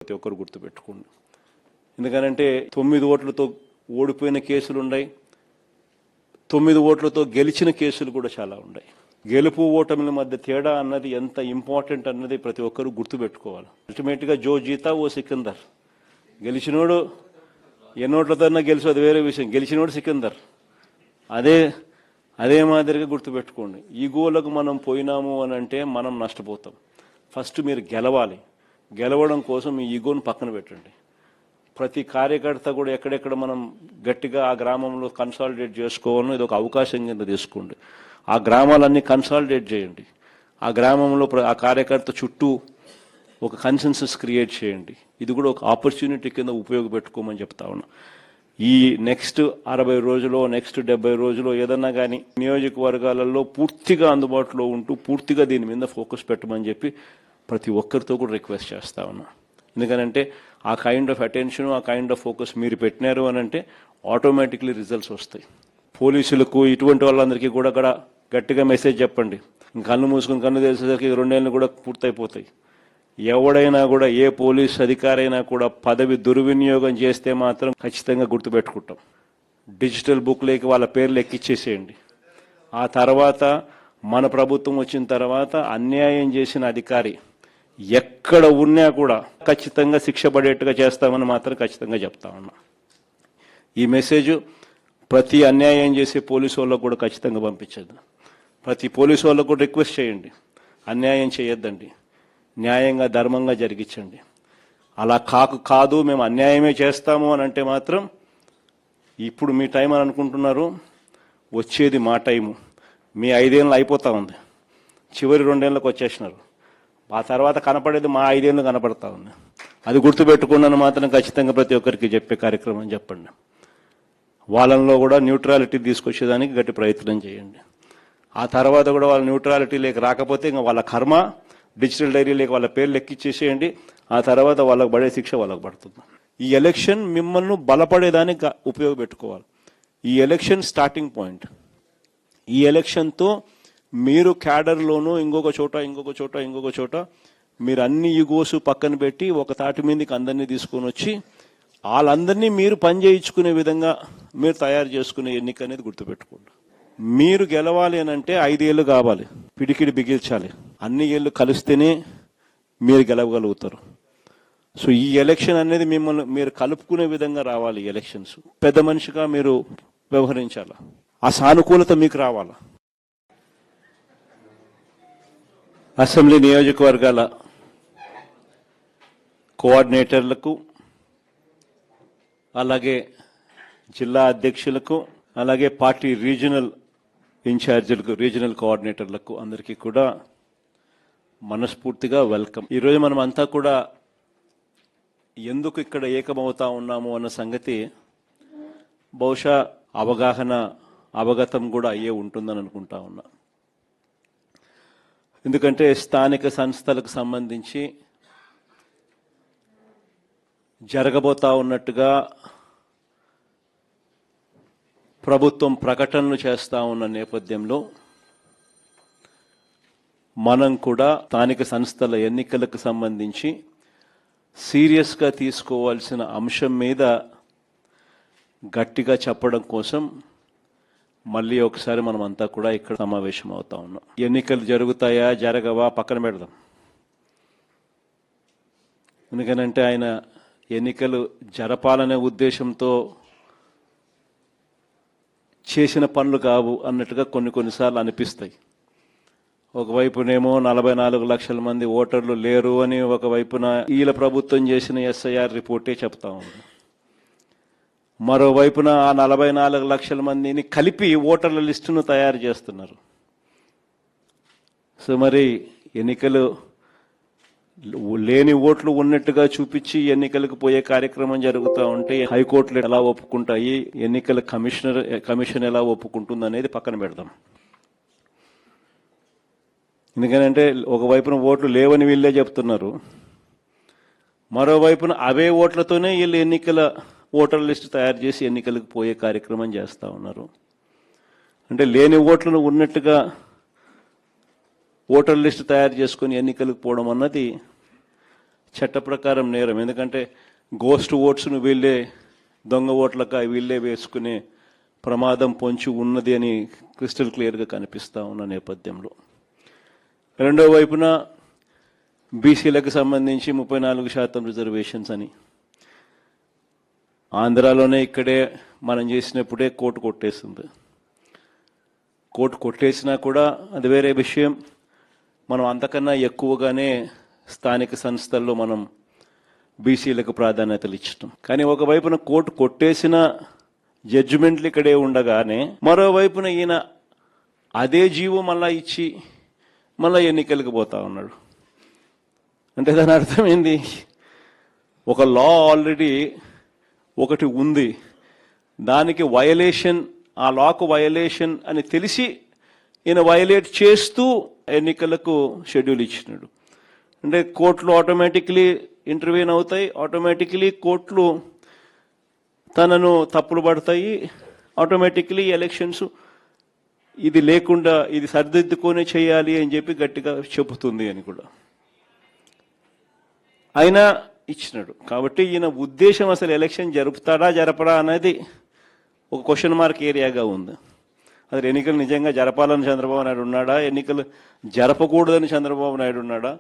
ప్రతి ఒక్కరు గుర్తుపెట్టుకోండి. ఎందుకనంటే 9 ఓట్లతో ఓడిపోయిన కేసులు ఉన్నాయి, 9 ఓట్లతో గెలిచిన కేసులు కూడా చాలా ఉన్నాయి. గెలుపు ఓటమిల మధ్య తేడా అన్నది ఎంత ఇంపార్టెంట్ అన్నది ప్రతి ఒక్కరు గుర్తుపెట్టుకోవాలి. అల్టిమేట్గా జో జీతా ఓ సికందర్. గెలిచినోడు ఎన్నోట్లతోన్నా గెలిచి అది వేరే విషయం, గెలిచినోడు సికందర్. అదే మాదిరిగా గుర్తుపెట్టుకోండి. ఈగోలకు మనం పోయినాము అని అంటే మనం నష్టపోతాం. ఫస్ట్ మీరు గెలవాలి. గెలవడం కోసం ఈ ఈగోను పక్కన పెట్టండి. ప్రతి కార్యకర్త కూడా ఎక్కడెక్కడ మనం గట్టిగా ఆ గ్రామంలో కన్సాలిడేట్ చేసుకోవాలని ఇది ఒక అవకాశం కింద తీసుకోండి. ఆ గ్రామాలన్నీ కన్సాలిడేట్ చేయండి. ఆ గ్రామంలో ఆ కార్యకర్త చుట్టూ ఒక కన్సెన్సస్ క్రియేట్ చేయండి. ఇది కూడా ఒక ఆపర్చునిటీ కింద ఉపయోగపెట్టుకోమని చెప్తా ఉన్నా. ఈ నెక్స్ట్ 60 రోజులో నెక్స్ట్ 70 రోజులో ఏదన్నా కానీ నియోజకవర్గాలలో పూర్తిగా అందుబాటులో ఉంటూ పూర్తిగా దీని మీద ఫోకస్ పెట్టమని చెప్పి ప్రతి ఒక్కరితో కూడా రిక్వెస్ట్ చేస్తా ఉన్నా. ఎందుకనంటే ఆ కైండ్ ఆఫ్ అటెన్షన్, ఆ కైండ్ ఆఫ్ ఫోకస్ మీరు పెట్టినారు అని అంటే ఆటోమేటిక్లీ రిజల్ట్స్ వస్తాయి. పోలీసులకు ఇటువంటి వాళ్ళందరికీ కూడా అక్కడ గట్టిగా మెసేజ్ చెప్పండి. కన్ను మూసుకుని కన్ను తెలిసేసరికి 2 ఏళ్ళు కూడా పూర్తయిపోతాయి. ఎవడైనా కూడా ఏ పోలీస్ అధికారైనా కూడా పదవి దుర్వినియోగం చేస్తే మాత్రం ఖచ్చితంగా గుర్తుపెట్టుకుంటాం. డిజిటల్ బుక్లోకి వాళ్ళ పేర్లు ఎక్కిచ్చేసేయండి. ఆ తర్వాత మన ప్రభుత్వం వచ్చిన తర్వాత అన్యాయం చేసిన అధికారి ఎక్కడ ఉన్నా కూడా ఖచ్చితంగా శిక్ష పడేట్టుగా చేస్తామని మాత్రం ఖచ్చితంగా చెప్తా ఉన్నా. ఈ మెసేజ్ ప్రతి అన్యాయం చేసే పోలీసు వాళ్ళకు కూడా ఖచ్చితంగా పంపించద్దు. ప్రతి పోలీసు వాళ్ళకు కూడా రిక్వెస్ట్ చేయండి, అన్యాయం చేయొద్దండి, న్యాయంగా ధర్మంగా జరిగించండి. అలా కాదు మేము అన్యాయమే చేస్తాము అని అంటే మాత్రం ఇప్పుడు మీ టైం అని అనుకుంటున్నారు, వచ్చేది మా టైము. మీ 5 ఏళ్ళు అయిపోతూ ఉంది, చివరి 2 ఏళ్ళకి వచ్చేసినారు. ఆ తర్వాత కనపడేది మా 5 ఏళ్ళు కనపడతా ఉంది. అది గుర్తుపెట్టుకున్నాను మాత్రం ఖచ్చితంగా ప్రతి ఒక్కరికి చెప్పే కార్యక్రమం చెప్పండి. వాళ్ళల్లో కూడా న్యూట్రాలిటీ తీసుకొచ్చేదానికి గట్టి ప్రయత్నం చేయండి. ఆ తర్వాత కూడా వాళ్ళ న్యూట్రాలిటీ లేక రాకపోతే ఇంకా వాళ్ళ కర్మ, డిజిటల్ డైరీ లేక వాళ్ళ పేర్లు ఎక్కిచ్చేసేయండి. ఆ తర్వాత వాళ్ళకు పడే శిక్ష వాళ్ళకు పడుతుంది. ఈ ఎలక్షన్ మిమ్మల్ని బలపడేదానికి ఉపయోగపెట్టుకోవాలి. ఈ ఎలక్షన్ స్టార్టింగ్ పాయింట్. ఈ ఎలక్షన్తో మీరు క్యాడర్లోనూ ఇంకొక చోట మీరు అన్ని ఈగోసు పక్కన పెట్టి ఒక తాటి మీదకి అందరినీ తీసుకొని వచ్చి వాళ్ళందరినీ మీరు పని చేయించుకునే విధంగా మీరు తయారు చేసుకునే ఎన్నిక అనేది గుర్తుపెట్టుకోండి. మీరు గెలవాలి అని అంటే 5 ఏళ్ళు కావాలి, పిడికిడి బిగించాలి. అన్ని ఏళ్ళు కలిస్తేనే మీరు గెలవగలుగుతారు. సో ఈ ఎలక్షన్ అనేది మిమ్మల్ని మీరు కలుపుకునే విధంగా రావాలి. ఎలక్షన్స్ పెద్ద మనిషిగా మీరు వ్యవహరించాలి. ఆ సానుకూలత మీకు రావాలి. అసెంబ్లీ నియోజకవర్గాల కోఆర్డినేటర్లకు, అలాగే జిల్లా అధ్యక్షులకు, అలాగే పార్టీ రీజనల్ ఇన్ఛార్జీలకు, రీజనల్ కోఆర్డినేటర్లకు అందరికీ కూడా మనస్ఫూర్తిగా వెల్కమ్. ఈరోజు మనం అంతా కూడా ఎందుకు ఇక్కడ ఏకమవుతా ఉన్నాము అన్న సంగతి బహుశా అవగతం కూడా అయ్యే ఉంటుందని అనుకుంటా ఉన్నా. ఎందుకంటే స్థానిక సంస్థలకు సంబంధించి జరగబోతా ఉన్నట్టుగా ప్రభుత్వం ప్రకటనలు చేస్తా ఉన్న నేపథ్యంలో మనం కూడా స్థానిక సంస్థల ఎన్నికలకు సంబంధించి సీరియస్గా తీసుకోవాల్సిన అంశం మీద గట్టిగా చెప్పడం కోసం మళ్ళీ ఒకసారి మనం అంతా కూడా ఇక్కడ సమావేశం అవుతా ఉన్నాం. ఎన్నికలు జరుగుతాయా జరగవా పక్కన పెడదాం. ఎందుకనంటే ఆయన ఎన్నికలు జరపాలనే ఉద్దేశంతో చేసిన పనులు కావు అన్నట్టుగా కొన్నిసార్లు అనిపిస్తాయి. ఒకవైపునేమో 44 లక్షల మంది ఓటర్లు లేరు అని ఒకవైపున వీళ్ళ ప్రభుత్వం చేసిన ఎస్ఐఆర్ రిపోర్టే చెప్తా ఉంది. మరోవైపున ఆ 44 లక్షల మందిని కలిపి ఓటర్ల లిస్టును తయారు చేస్తున్నారు. సో మరి ఎన్నికలు లేని ఓట్లు ఉన్నట్టుగా చూపించి ఎన్నికలకు పోయే కార్యక్రమం జరుగుతూ ఉంటే హైకోర్టులు ఎలా ఒప్పుకుంటాయి, ఎన్నికల కమిషన్ ఎలా ఒప్పుకుంటుంది అనేది పక్కన పెడదాం. ఎందుకంటే ఒకవైపున ఓట్లు లేవని వీళ్ళే చెప్తున్నారు, మరోవైపున అవే ఓట్లతోనే వీళ్ళు ఎన్నికల ఓటర్ లిస్టు తయారు చేసి ఎన్నికలకు పోయే కార్యక్రమం చేస్తూ ఉన్నారు. అంటే లేని ఓట్లను ఉన్నట్టుగా ఓటర్ లిస్టు తయారు చేసుకుని ఎన్నికలకు పోవడం అన్నది చట్ట ప్రకారం నేరం. ఎందుకంటే గోస్ట్ ఓట్స్ను వీళ్ళే దొంగ ఓట్లక వీళ్ళే వేసుకునే ప్రమాదం పొంచి ఉన్నది అని క్రిస్టల్ క్లియర్గా కనిపిస్తూ ఉన్న నేపథ్యంలో, రెండో వైపున బీసీలకు సంబంధించి 34% రిజర్వేషన్స్ అని ఆంధ్రాలోనే ఇక్కడే మనం చేసినప్పుడే కోర్టు కొట్టేస్తుంది. కోర్టు కొట్టేసినా కూడా అది వేరే విషయం. మనం అంతకన్నా ఎక్కువగానే స్థానిక సంస్థల్లో మనం బీసీలకు ప్రాధాన్యతలు ఇచ్చటం. కానీ ఒకవైపున కోర్టు కొట్టేసిన జడ్జిమెంట్లు ఇక్కడే ఉండగానే మరోవైపున ఈయన అదే జీవో మళ్ళా ఇచ్చి మళ్ళీ ఎన్నికలకు పోతా ఉన్నాడు. అంటే దాని అర్థం ఏంది? ఒక లా ఆల్రెడీ ఒకటి ఉంది, దానికి వయలేషన్, ఆ లాకు వయలేషన్ అని తెలిసి ఈయన వయలేట్ చేస్తూ ఎన్నికలకు షెడ్యూల్ ఇచ్చినాడు. అంటే కోర్టులు ఆటోమేటిక్లీ ఇంటర్వ్యూన్ అవుతాయి, ఆటోమేటిక్లీ కోర్టులు తనను తప్పులు పడతాయి, ఆటోమేటిక్లీ ఎలక్షన్స్ ఇది లేకుండా ఇది సరిదిద్దుకొని చేయాలి అని చెప్పి గట్టిగా చెబుతుంది అని కూడా అయినా ఇచ్చినాడు. కాబట్టి ఈయన ఉద్దేశం అసలు ఎలక్షన్ జరుపుతాడా జరపడా అనేది ఒక క్వశ్చన్ మార్క్ ఏరియాగా ఉంది. అసలు ఎన్నికలు నిజంగా జరపాలని చంద్రబాబు నాయుడు ఉన్నాడా, ఎన్నికలు జరపకూడదని చంద్రబాబు నాయుడు ఉన్నాడా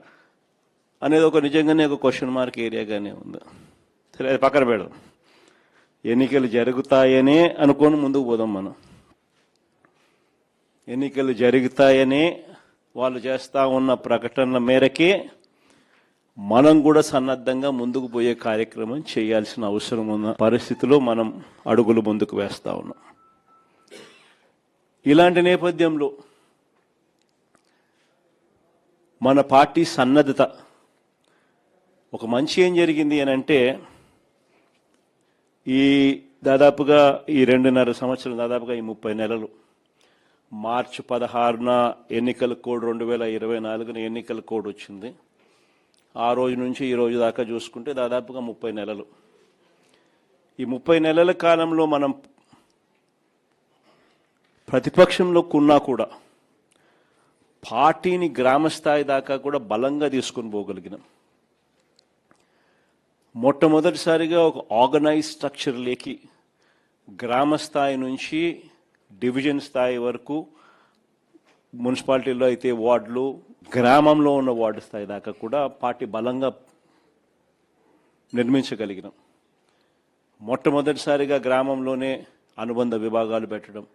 అనేది ఒక నిజంగానే ఒక క్వశ్చన్ మార్క్ ఏరియాగానే ఉంది. సరే, అది పక్కన పెడదాం. ఎన్నికలు జరుగుతాయనే అనుకొని ముందుకు పోదాం. మనం ఎన్నికలు జరుగుతాయనే వాళ్ళు చేస్తూ ఉన్న ప్రకటనల మేరకే మనం కూడా సన్నద్ధంగా ముందుకు పోయే కార్యక్రమం చేయాల్సిన అవసరం ఉన్న పరిస్థితిలో మనం అడుగులు ముందుకు వేస్తూ ఉన్నాం. ఇలాంటి నేపథ్యంలో మన పార్టీ సన్నద్ధత ఒక మంచి ఏం జరిగింది అని అంటే, ఈ దాదాపుగా ఈ 2.5 సంవత్సరం, దాదాపుగా ఈ 30 నెలలు, మార్చి 16న ఎన్నికల కోడ్ 2024న ఎన్నికల కోడ్ వచ్చింది. ఆ రోజు నుంచి ఈ రోజు దాకా చూసుకుంటే దాదాపుగా 30 నెలలు. ఈ 30 నెలల కాలంలో మనం ప్రతిపక్షంలో ఉన్నా కూడా పార్టీని గ్రామ స్థాయి దాకా కూడా బలంగా తీసుకొని పోగలిగినాం. మొట్టమొదటిసారిగా ఒక ఆర్గనైజ్ స్ట్రక్చర్లోకి గ్రామ స్థాయి నుంచి డివిజన్ స్థాయి వరకు, మున్సిపాలిటీలో అయితే వార్డులు, గ్రామంలో ఉన్న వార్డు స్థాయి దాకా కూడా పార్టీ బలంగా నిర్మించగలిగినాం. మొట్టమొదటిసారిగా గ్రామంలోనే అనుబంధ విభాగాలు పెట్టడం,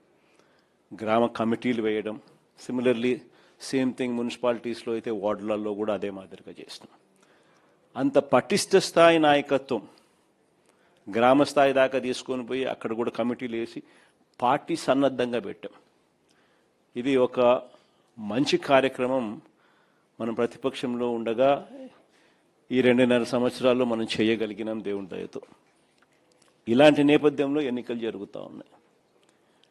గ్రామ కమిటీలు వేయడం. సిమిలర్లీ సేమ్ థింగ్ మున్సిపాలిటీస్లో అయితే వార్డులలో కూడా అదే మాదిరిగా చేసినాం. అంత పటిష్ట స్థాయి నాయకత్వం గ్రామ స్థాయి దాకా తీసుకొని పోయి అక్కడ కూడా కమిటీలు వేసి పార్టీ సన్నద్ధంగా పెట్టాం. ఇది ఒక మంచి కార్యక్రమం. మనం ప్రతిపక్షంలో ఉండగా ఈ 2.5 సంవత్సరాల్లో మనం చేయగలిగినాం దేవుని దయతో. ఇలాంటి నేపథ్యంలో ఎన్నికలు జరుగుతూ ఉన్నాయి.